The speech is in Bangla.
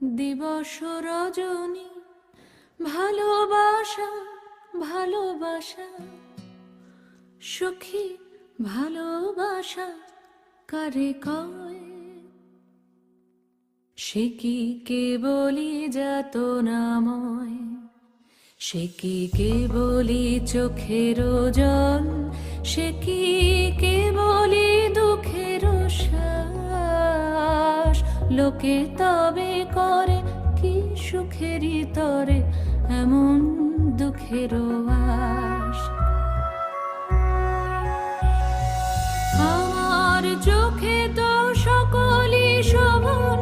দিবস রজনী ভালোবাসা ভালোবাসা সখী ভালোবাসা কারে কয় সে কি কেবলি যাতনাময় সে কি কেবলি চোখের জল সে কি কেবলি দুঃখের শ্বাস লোকে তবে করে কি সুখেরই তরে এমন দুঃখের আশ আমার চোখে তো সকলই শোভন